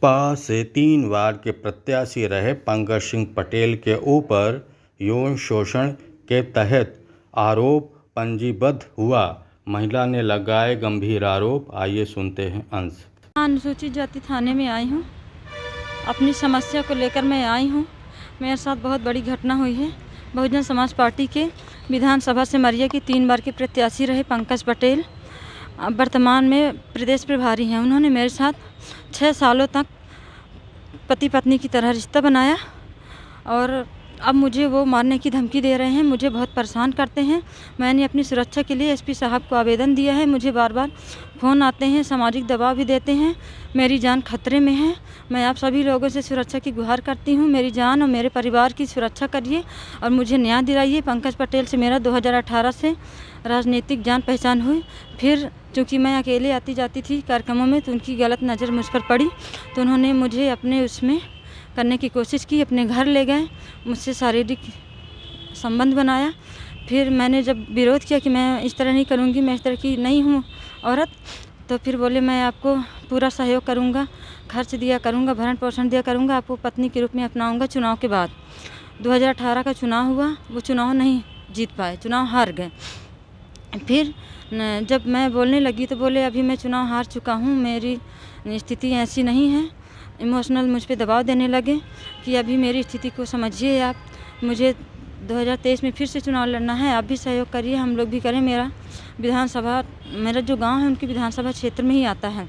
बसपा से 3 वार्ड के प्रत्याशी रहे पंकज सिंह पटेल के ऊपर यौन शोषण के तहत आरोप पंजीबद्ध हुआ। महिला ने लगाए गंभीर आरोप। आइए सुनते हैं अंश। अनुसूचित जाति थाने में आई हूँ। अपनी समस्या को लेकर मैं आई हूँ। मेरे साथ बहुत बड़ी घटना हुई है। बहुजन समाज पार्टी के विधानसभा सिमरिया के 3 बार के प्रत्याशी रहे पंकज पटेल अब वर्तमान में प्रदेश प्रभारी हैं। उन्होंने मेरे साथ 6 सालों तक पति पत्नी की तरह रिश्ता बनाया और अब मुझे वो मारने की धमकी दे रहे हैं। मुझे बहुत परेशान करते हैं। मैंने अपनी सुरक्षा के लिए एसपी साहब को आवेदन दिया है। मुझे बार बार फ़ोन आते हैं, सामाजिक दबाव भी देते हैं। मेरी जान खतरे में है। मैं आप सभी लोगों से सुरक्षा की गुहार करती हूँ। मेरी जान और मेरे परिवार की सुरक्षा करिए और मुझे न्याय दिलाइए। पंकज पटेल से मेरा 2018 से राजनीतिक जान पहचान हुई। फिर चूँकि मैं अकेले आती जाती थी कार्यक्रमों में तो उनकी गलत नज़र मुझ पर पड़ी तो उन्होंने मुझे अपने उसमें करने की कोशिश की। अपने घर ले गए, मुझसे शारीरिक संबंध बनाया। फिर मैंने जब विरोध किया कि मैं इस तरह नहीं करूँगी, मैं इस तरह की नहीं हूँ औरत, तो फिर बोले मैं आपको पूरा सहयोग करूँगा, खर्च दिया करूँगा, भरण पोषण दिया करूँगा, आपको पत्नी के रूप में अपनाऊँगा। चुनाव के बाद 2018 का चुनाव हुआ, वो चुनाव नहीं जीत पाए, चुनाव हार गए। फिर जब मैं बोलने लगी तो बोले अभी मैं चुनाव हार चुका हूँ, मेरी स्थिति ऐसी नहीं है। इमोशनल मुझ पे दबाव देने लगे कि अभी मेरी स्थिति को समझिए आप, मुझे 2023 में फिर से चुनाव लड़ना है, आप भी सहयोग करिए, हम लोग भी करें। मेरा जो गांव है उनकी विधानसभा क्षेत्र में ही आता है,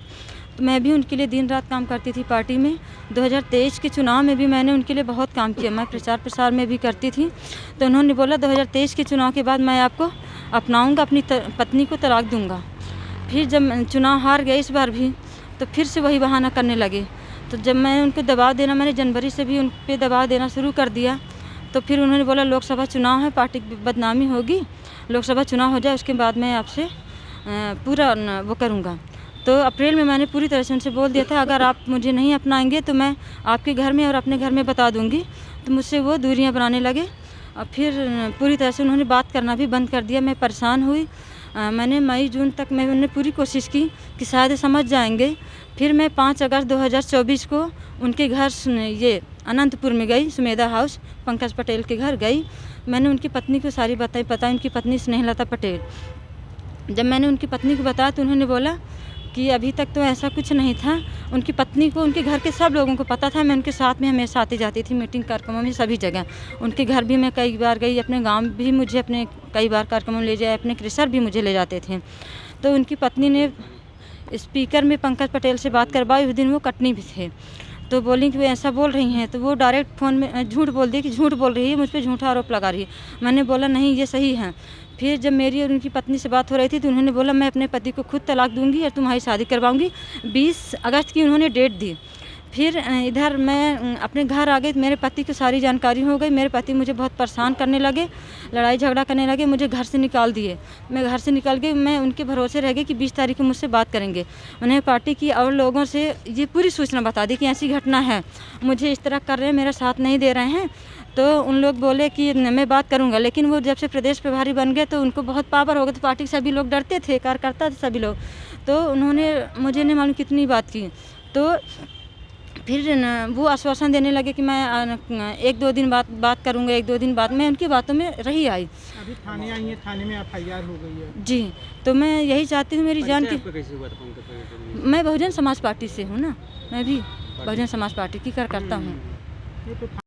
तो मैं भी उनके लिए दिन रात काम करती थी पार्टी में। 2023 के चुनाव में भी मैंने उनके लिए बहुत काम किया, मैं प्रचार प्रसार में भी करती थी। तो उन्होंने बोला 2023 के चुनाव के बाद मैं आपको अपनाऊँगा, अपनी पत्नी को तलाक दूँगा। फिर जब चुनाव हार गए इस बार भी, तो फिर से वही बहाना करने लगे। तो जब मैंने उनको दबाव देना, मैंने जनवरी से भी उन पे दबाव देना शुरू कर दिया, तो फिर उन्होंने बोला लोकसभा चुनाव है, पार्टी की बदनामी होगी, लोकसभा चुनाव हो जाए उसके बाद मैं आपसे पूरा वो करूँगा। तो अप्रैल में मैंने पूरी तरह से उनसे बोल दिया था अगर आप मुझे नहीं अपनाएंगे तो मैं आपके घर में और अपने घर में बता दूँगी। तो मुझसे वो दूरियाँ बनाने लगे और फिर पूरी तरह से उन्होंने बात करना भी बंद कर दिया। मैं परेशान हुई। मैंने मई जून तक मैंने पूरी कोशिश की कि शायद समझ जाएंगे। फिर मैं 5 अगस्त 2024 को उनके घर ये अनंतपुर में गई, सुमेधा हाउस, पंकज पटेल के घर गई। मैंने उनकी पत्नी को सारी बातें बताई, उनकी पत्नी स्नेहलता पटेल। जब मैंने उनकी पत्नी को बताया तो उन्होंने बोला कि अभी तक तो ऐसा कुछ नहीं था। उनकी पत्नी को उनके घर के सब लोगों को पता था। मैं उनके साथ में हमेशा आती जाती थी मीटिंग कार्यक्रमों में, सभी जगह। उनके घर भी मैं कई बार गई, अपने गांव भी मुझे अपने कई बार कार्यक्रमों में ले जाए, अपने क्रिसर भी मुझे ले जाते थे। तो उनकी पत्नी ने स्पीकर में पंकज पटेल से बात करवाई। उस दिन वो कटनी भी थे, तो बोली कि वो ऐसा बोल रही हैं। तो वो डायरेक्ट फ़ोन में झूठ बोल दी कि झूठ बोल रही है, मुझ पर झूठा आरोप लगा रही है। मैंने बोला नहीं, ये सही है। फिर जब मेरी और उनकी पत्नी से बात हो रही थी तो उन्होंने बोला मैं अपने पति को खुद तलाक दूंगी और तुम्हारी शादी करवाऊंगी। 20 अगस्त की उन्होंने डेट दी। फिर इधर मैं अपने घर आ गई, मेरे पति की सारी जानकारी हो गई। मेरे पति मुझे बहुत परेशान करने लगे, लड़ाई झगड़ा करने लगे, मुझे घर से निकाल दिए। मैं घर से निकल गई, मैं उनके भरोसे रह गई कि 20 तारीख को मुझसे बात करेंगे। उन्हें पार्टी की और लोगों से ये पूरी सूचना बता दी कि ऐसी घटना है, मुझे इस तरह कर रहे हैं, मेरा साथ नहीं दे रहे हैं। तो उन लोग बोले कि मैं बात करूंगा, लेकिन वो जब से प्रदेश प्रभारी बन गए तो उनको बहुत पावर हो गया। तो पार्टी के सभी लोग डरते थे, कार्यकर्ता थे सभी लोग। तो उन्होंने मुझे नहीं मालूम कितनी बात की। तो फिर वो आश्वासन देने लगे कि मैं 1-2 दिन बाद बात करूंगा, 1-2 दिन बाद। मैं उनकी बातों में रही आई। अभी थाने आई है, थाने में FIR हो गई है जी। तो मैं यही चाहती हूँ मेरी जान की। मैं बहुजन समाज पार्टी से हूँ ना, मैं भी बहुजन समाज पार्टी की कार्यकर्ता हूँ।